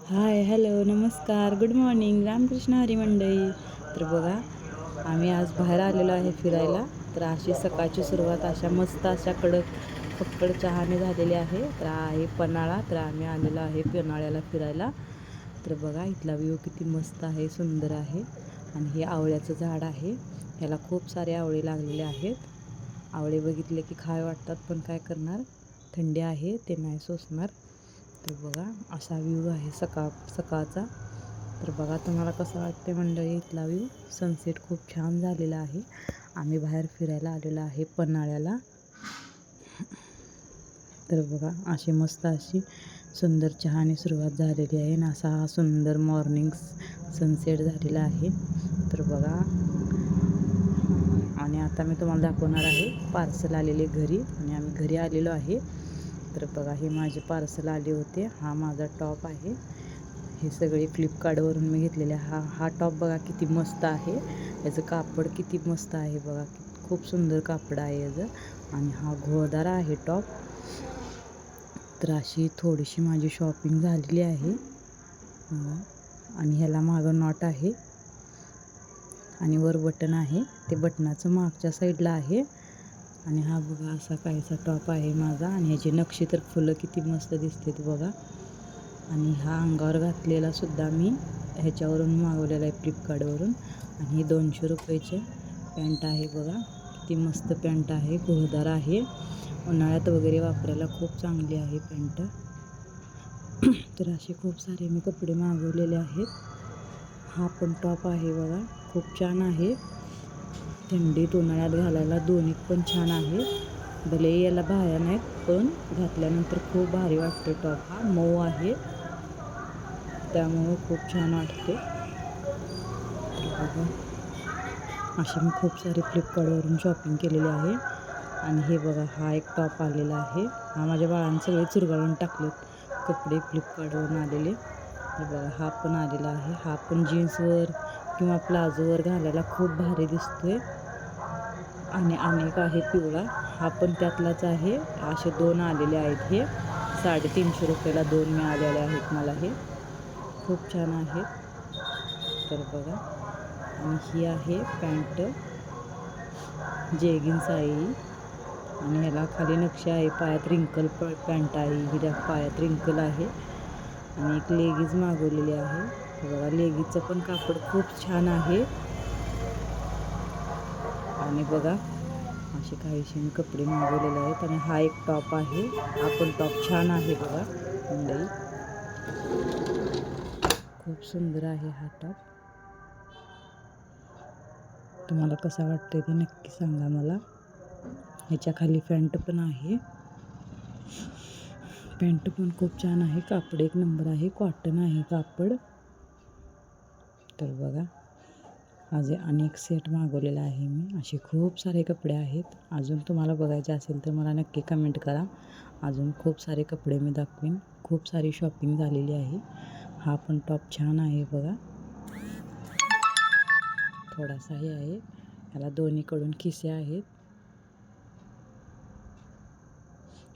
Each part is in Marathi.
हाय हॅलो नमस्कार गुड मॉर्निंग रामकृष्ण हरी मंडळी. तर बघा आम्ही आज बाहेर आलेलो आहे फिरायला. तर अशी सकाळची सुरुवात अशा मस्त अशा कडक फक्कड चहाने झालेली आहे. तर आहे पन्हाळा. तर आम्ही आलेलो आहे पन्हाळ्याला फिरायला. तर बघा इथला व्ह्यू किती मस्त आहे, सुंदर आहे. आणि हे आवळ्याचं झाड आहे. ह्याला खूप सारे आवळे लागलेले आहेत. आवळे बघितले की खावे वाटतात, पण काय करणार, थंडी आहे ते नाही सोसणार. तर बघा असा व्ह्यू आहे सकाळचा. तर बघा तुम्हाला कसं वाटते मंडळी इथला व्ह्यू. सनसेट खूप छान झालेला आहे. आम्ही बाहेर फिरायला आलेलो आहे पन्हाळ्याला. तर बघा अशी मस्त अशी सुंदर चहाने सुरुवात झालेली आहे आणि असा हा सुंदर मॉर्निंग सनसेट झालेला आहे. तर बघा आणि आता मी तुम्हाला दाखवणार आहे पार्सल आलेले घरी. आणि आम्ही घरी आलेलो आहे. तर बघा हे माझे पार्सल आले होते. हा माझा टॉप आहे. हे सगळे फ्लिपकार्टवरून मी घेतलेले. हा टॉप बघा किती मस्त आहे. याचं कापड किती मस्त आहे बघा. खूप सुंदर कापड आहे याचं. आणि हा घोळदार आहे टॉप. तर अशी थोडीशी माझी शॉपिंग झालेली आहे. आणि ह्याला मागं नॉट आहे आणि वर बटन आहे. ते बटनाचं मागच्या साईडला आहे. आणि हा बघा असा काहीसा टॉप आहे माझा. आणि ह्याची नक्षी तर फुलं किती मस्त दिसतात बघा. आणि हा अंगावर घातलेला सुद्धा मी ह्याच्यावरून मागवलेला आहे फ्लिपकार्टवरून. आणि ही 200 रुपयाची पॅन्ट आहे बघा. किती मस्त पॅन्ट आहे, घोळदार आहे. उन्हाळ्यात वगैरे वापरायला खूप चांगली आहे पॅन्ट. तर असे खूप सारे मी कपडे मागवलेले आहेत. हा पण टॉप आहे बघा, खूप छान आहे. थंडीत उन्हाळ्यात घालायला दोन्ही पण छान आहे. भले याला बाह्या नाहीत, पण घातल्यानंतर खूप भारी वाटते टॉप. हा मऊ आहे त्यामुळे खूप छान वाटते. तर बघा अशी मी खूप सारी फ्लिपकार्टवरून शॉपिंग केलेली आहे. आणि हे बघा हा एक टॉप आलेला आहे. हा माझ्या बाळांनी सगळे चुरगाळून टाकलेत कपडे फ्लिपकार्टवरून आलेले. हे बघा हा पण आलेला आहे. हा पण जीन्सवर किंवा प्लाझोवर घालायला खूप भारी दिसतोय. आणि अनेक आहे पिवळा, हा पण त्यातलाच आहे. असे 2 आलेले आहेत. हे 350 रुपयाला 2 मिळालेले आहेत मला. हे खूप छान आहेत. तर बघा आणि ही आहे पॅन्ट, जेगिन्स आहे ही. आणि ह्याला खाली नक्षी आहे. पायात रिंकल पॅन्ट आहे. हिच्या पायात रिंकल आहे. आणि एक लेगीज मागवलेली आहे. तर बघा लेगीजचं पण कापड खूप छान आहे. आणि बघा असे काहीसे मी कपडे मागवलेले आहेत. आणि हा एक टॉप आहे. हा पण टॉप छान आहे बघा मंडळी, खूप सुंदर आहे हा टॉप. तुम्हाला कसा वाटतंय ते नक्की सांगा मला. ह्याच्या खाली पॅन्ट पण आहे. पॅन्ट पण खूप छान आहे. कापड एक नंबर आहे. कॉटन आहे कापड. तर बघा आज अनेक सेट मागवलेला आहे मी. असे खूप सारे कपडे आहेत. अजून तुम्हाला बघायचे असेल तर मला नक्की कमेंट करा. अजून खूप सारे कपडे मी दाखवीन. खूप सारी शॉपिंग झालेली आहे. हा पण टॉप छान आहे बघा. थोडासाही आहे. याला दोन्हीकडून खिसे आहेत.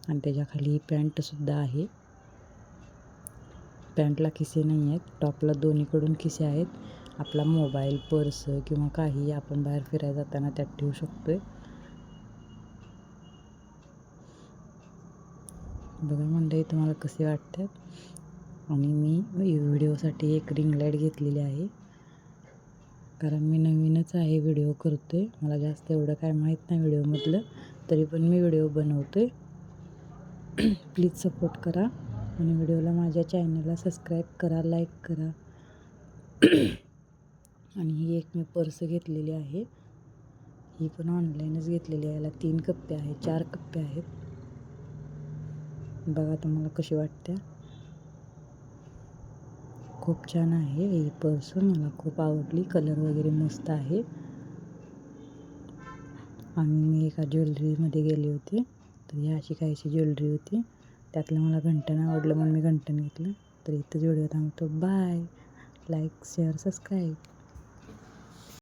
आणि त्याच्याखाली पॅन्टसुद्धा आहे. पॅन्टला खिसे नाही आहेत, टॉपला दोन्हीकडून खिसे आहेत. आपला मोबाईल, पर्स किंवा काही आपण बाहेर फिरायला जाताना त्यात ठेवू शकतो आहे. बघा मंडळी तुम्हाला कसे वाटतात. आणि मी व्हिडिओसाठी एक रिंग लाईट घेतलेली आहे, कारण मी नवीनच आहे, व्हिडिओ करतो आहे. मला जास्त एवढं काय माहीत नाही व्हिडिओमधलं, तरी पण मी व्हिडिओ बनवतो आहे. प्लीज सपोर्ट करा आणि व्हिडिओला माझ्या चॅनलला सबस्क्राईब करा, लाईक करा. आणि ही एक मी पर्स घेतलेली आहे. ही पण ऑनलाईनच घेतलेली आहे. याला 3 कप्पे आहेत, 4 कप्पे आहेत. बघा तुम्हाला कशी वाटते. खूप छान आहे ही पर्स, मला खूप आवडली. कलर वगैरे मस्त आहे. आणि मी एका ज्वेलरीमध्ये गेले होते, तर ही अशी काहीशी ज्वेलरी होती. त्यातलं मला घंटण आवडलं म्हणून मी घंटण घेतलं. तर इथंच व्हिडिओ थांबतो. बाय. Like, share, subscribe.